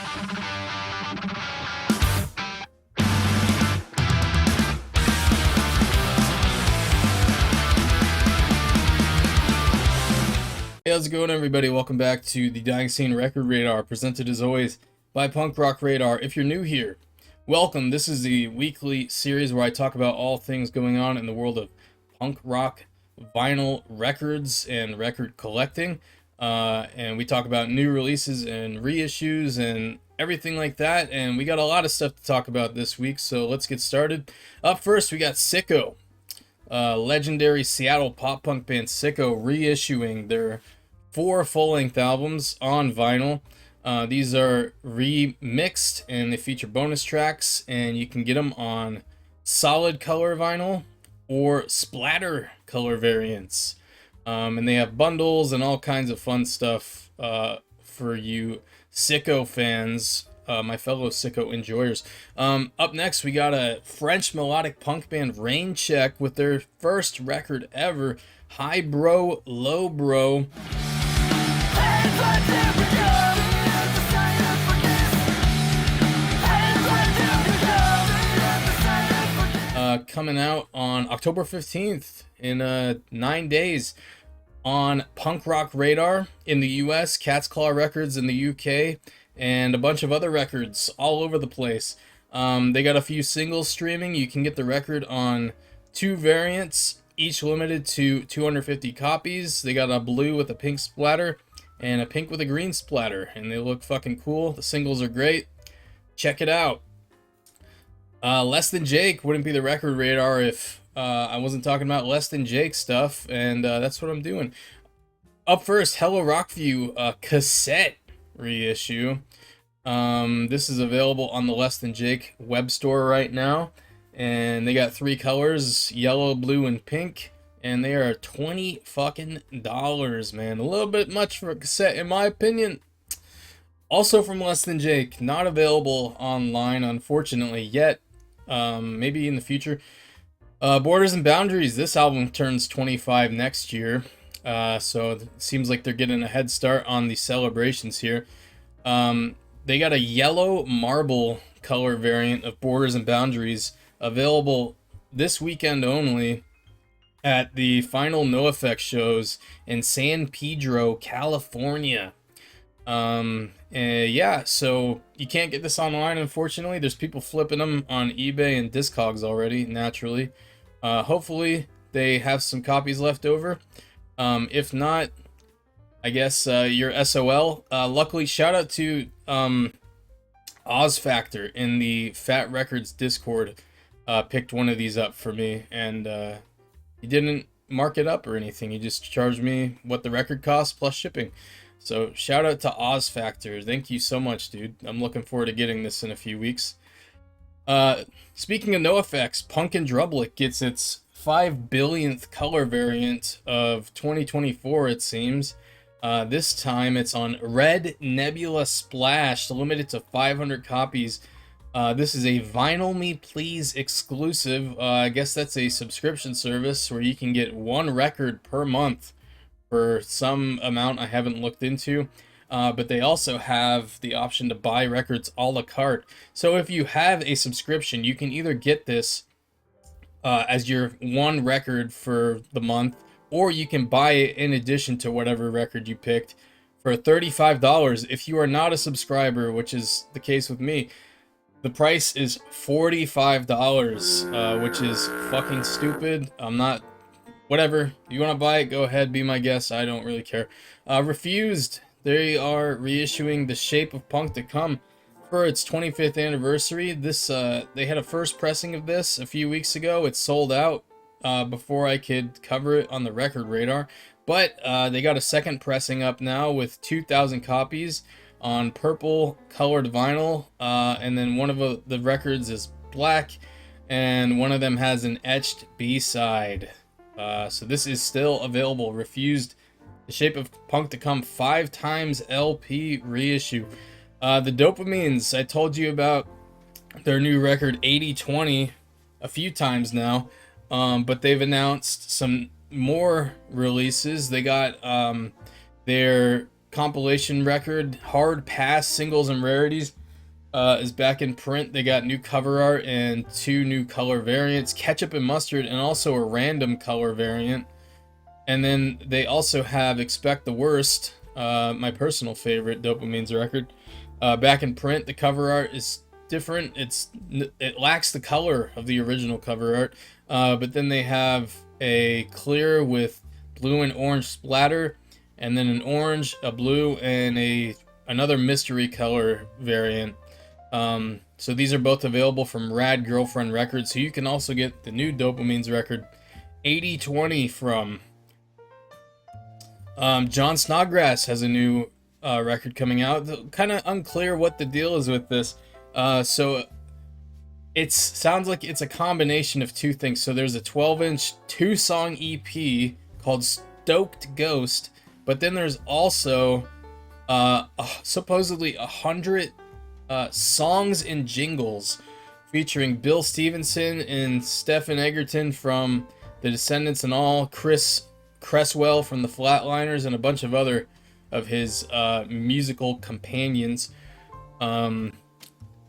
Hey, how's it going, everybody? Welcome back to the Dying Scene Record Radar, presented as always by Punk Rock Radar. If you're new here, welcome. This is the weekly series where I talk about all things going on in the world of punk rock, vinyl records, and record collecting. And we talk about new releases and reissues and everything like that. And we got a lot of stuff to talk about this week, so let's get started. Up first, we got Sicko. Legendary Seattle pop punk band Sicko reissuing their 4 full-length albums on vinyl. These are remixed and they feature bonus tracks, and you can get them on solid color vinyl or splatter color variants. And they have bundles and all kinds of fun stuff for you Sicko fans, my fellow Sicko enjoyers. Up next, we got a French melodic punk band, Rain Check, with their first record ever, High Bro, Low Bro. Coming out on October 15th in 9 days on Punk Rock Radar in the US, Cat's Claw Records in the UK, and a bunch of other records all over the place. They got a few singles streaming. You can get the record on 2 variants, each limited to 250 copies. They got a blue with a pink splatter and a pink with a green splatter, and they look fucking cool. The singles are great. Check it out. Less Than Jake wouldn't be the Record Radar if I wasn't talking about Less Than Jake stuff, and that's what I'm doing. Up first, Hello Rockview cassette reissue. This is available on the Less Than Jake web store right now, and they got 3 colors, yellow, blue, and pink, and they are $20 fucking dollars, man. A little bit much for a cassette, in my opinion. Also from Less Than Jake, not available online, unfortunately, yet. Maybe in the future. Borders and Boundaries, this album turns 25 next year, so it seems like they're getting a head start on the celebrations here. They got a yellow marble color variant of Borders and Boundaries available this weekend only at the final NoFX shows in San Pedro, California. Yeah, so you can't get this online, unfortunately. There's people flipping them on eBay and Discogs already, naturally. Hopefully they have some copies left over. If not, I guess you're SOL. Luckily, shout out to Oz Factor in the Fat Records Discord. Picked one of these up for me, and he didn't mark it up or anything. He just charged me what the record costs plus shipping. So shout out to Oz Factor. Thank you so much, dude. I'm looking forward to getting this in a few weeks. Speaking of NoFX, Punk and Drublic gets its 5 billionth color variant of 2024, it seems. This time it's on Red Nebula Splash, limited to 500 copies. This is a Vinyl Me Please exclusive. I guess that's a subscription service where you can get 1 record per month for some amount I haven't looked into. But they also have the option to buy records a la carte. So if you have a subscription, you can either get this as your 1 record for the month, or you can buy it in addition to whatever record you picked for $35. If you are not a subscriber, which is the case with me, the price is $45, which is fucking stupid. I'm not... Whatever. You want to buy it, go ahead, be my guest. I don't really care. Refused. They are reissuing The Shape of Punk to Come for its 25th anniversary. This they had a first pressing of this a few weeks ago. It sold out before I could cover it on the Record Radar. But they got a second pressing up now with 2,000 copies on purple colored vinyl. And then one of the records is black, and one of them has an etched B-side. So this is still available. Refused. The Shape of Punk to Come 5 times LP reissue. The Dopamines, I told you about their new record 80/20 a few times now, but they've announced some more releases. They got their compilation record, Hard Pass Singles and Rarities, is back in print. They got new cover art and 2 new color variants, ketchup and mustard, and also a random color variant. And then they also have Expect the Worst, my personal favorite Dopamine's record, back in print. The cover art is different. It lacks the color of the original cover art, but then they have a clear with blue and orange splatter, and then an orange, a blue, and another mystery color variant. So these are both available from Rad Girlfriend Records, so you can also get the new Dopamine's record 8020 from. John Snodgrass has a new record coming out. Kind of unclear what the deal is with this. So it sounds like it's a combination of 2 things. So there's a 12-inch 2-song EP called Stoked Ghost, but then there's also supposedly 100 songs and jingles featuring Bill Stevenson and Stephen Egerton from The Descendants and all, Chris Cresswell from the Flatliners, and a bunch of other of his musical companions,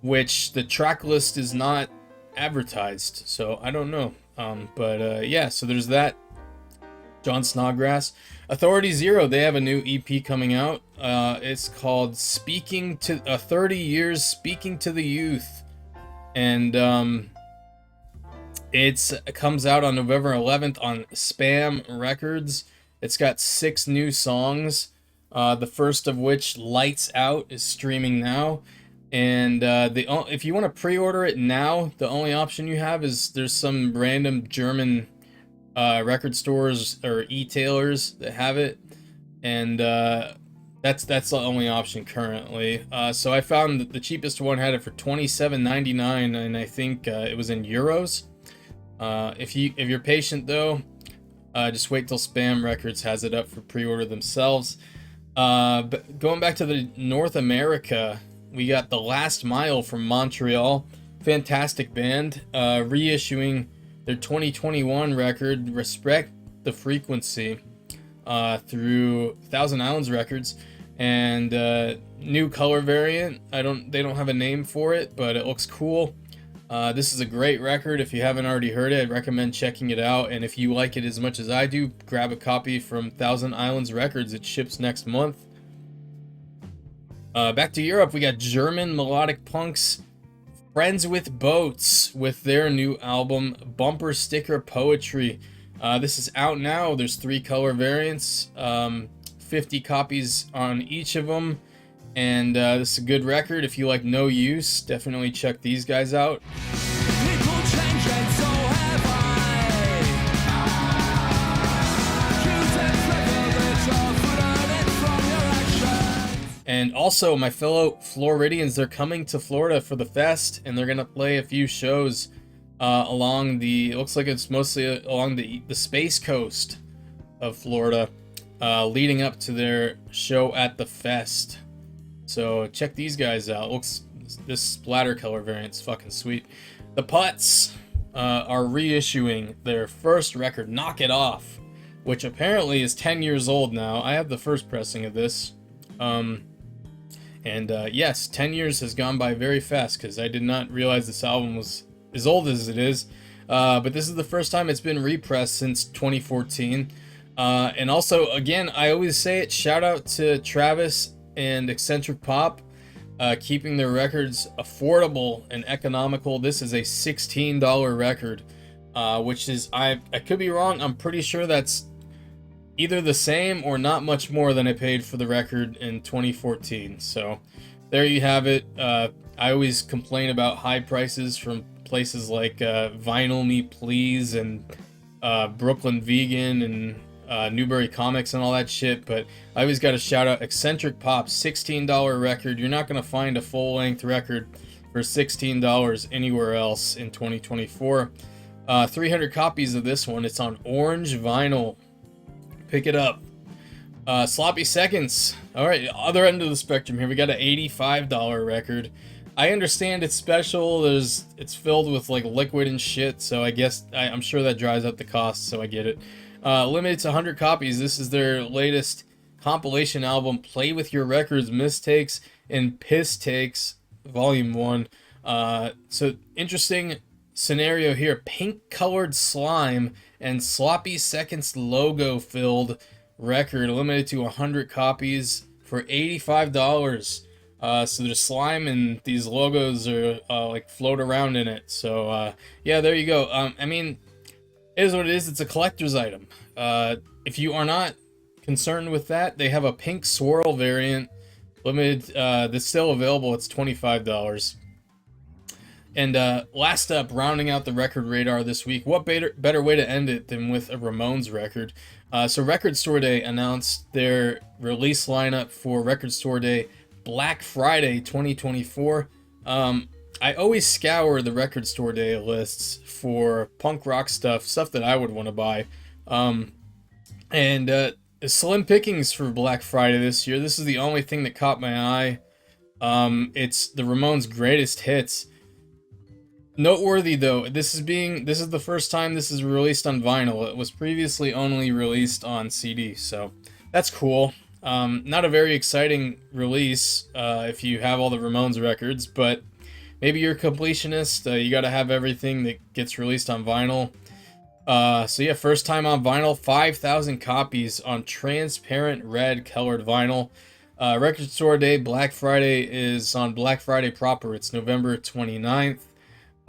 which the track list is not advertised, so I don't know. But yeah, so there's that. John Snodgrass. Authority Zero, they have a new EP coming out. It's called 30 Years Speaking to the Youth. And it comes out on November 11th on Spam Records. It's got 6 new songs. The first of which, Lights Out, is streaming now. And if you want to pre-order it now, the only option you have is there's some random German record stores or e-tailers that have it, and that's the only option currently. So I found that the cheapest one had it for $27.99, and I think it was in euros. If you're patient though, just wait till Spam Records has it up for pre-order themselves. But going back to the North America, we got The Last Mile from Montreal. Fantastic band, reissuing their 2021 record, Respect the Frequency, through Thousand Islands Records, and new color variant. They don't have a name for it, but it looks cool. This is a great record. If you haven't already heard it, I'd recommend checking it out. And if you like it as much as I do, grab a copy from Thousand Islands Records. It ships next month. Back to Europe, we got German melodic punks Friends with Boats with their new album Bumper Sticker Poetry. This is out now. There's 3 color variants, 50 copies on each of them, and this is a good record. If you like No Use, definitely check these guys out. And also, my fellow Floridians, they're coming to Florida for the fest, and they're gonna play a few shows along it looks like it's mostly along the Space Coast of Florida, leading up to their show at the fest. So check these guys out. This splatter color variant's fucking sweet. The Putz are reissuing their first record, Knock It Off, which apparently is 10 years old now. I have the first pressing of this. Yes, 10 years has gone by very fast, because I did not realize this album was as old as it is. But this is the first time it's been repressed since 2014. And also, again, I always say it, shout out to Travis and Eccentric Pop, keeping their records affordable and economical. This is a $16 record, which is, I could be wrong, I'm pretty sure that's either the same or not much more than I paid for the record in 2014. So there you have it. I always complain about high prices from places like Vinyl Me Please and Brooklyn Vegan and Newbury Comics and all that shit, but I always got to shout out Eccentric Pop, $16 record. You're not going to find a full-length record for $16 anywhere else in 2024. 300 copies of this one. It's on orange vinyl. Pick it up. Sloppy Seconds. Alright, other end of the spectrum here. We got an $85 record. I understand it's special. It's filled with like liquid and shit, so I guess I'm sure that drives up the cost, so I get it. Limited to 100 copies. This is their latest compilation album, Play With Your Records, Mistakes and Piss Takes, Volume 1. So interesting scenario here. Pink colored slime and sloppy seconds logo filled record, limited to 100 copies for $85. So there's slime and these logos are like float around in it. So yeah, there you go. I mean, it is what it is. It's a collector's item. If you are not concerned with that, they have a pink swirl variant, limited, that's still available. It's $25. And last up, rounding out the record radar this week, what better way to end it than with a Ramones record? So Record Store Day announced their release lineup for Record Store Day Black Friday 2024. I always scour the Record Store Day lists for punk rock stuff that I would want to buy. And slim pickings for Black Friday this year. This is the only thing that caught my eye. It's the Ramones' greatest hits. Noteworthy though, this is the first time this is released on vinyl. It was previously only released on CD, so that's cool. Not a very exciting release if you have all the Ramones records, but maybe you're a completionist. You got to have everything that gets released on vinyl. So yeah, first time on vinyl, 5,000 copies on transparent red colored vinyl. Record Store Day Black Friday is on Black Friday proper. It's November 29th.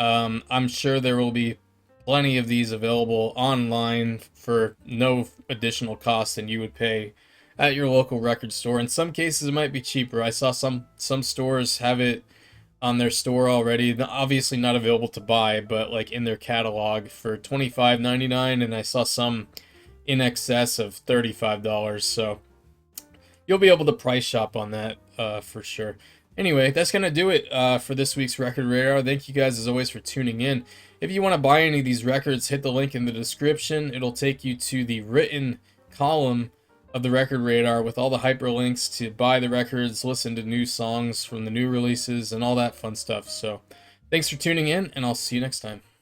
I'm sure there will be plenty of these available online for no additional cost than you would pay at your local record store. In some cases, it might be cheaper. I saw some stores have it on their store already. Obviously not available to buy, but like in their catalog for $25.99, and I saw some in excess of $35. So you'll be able to price shop on that for sure. Anyway, that's going to do it for this week's Record Radar. Thank you guys, as always, for tuning in. If you want to buy any of these records, hit the link in the description. It'll take you to the written column of the Record Radar with all the hyperlinks to buy the records, listen to new songs from the new releases, and all that fun stuff. So thanks for tuning in, and I'll see you next time.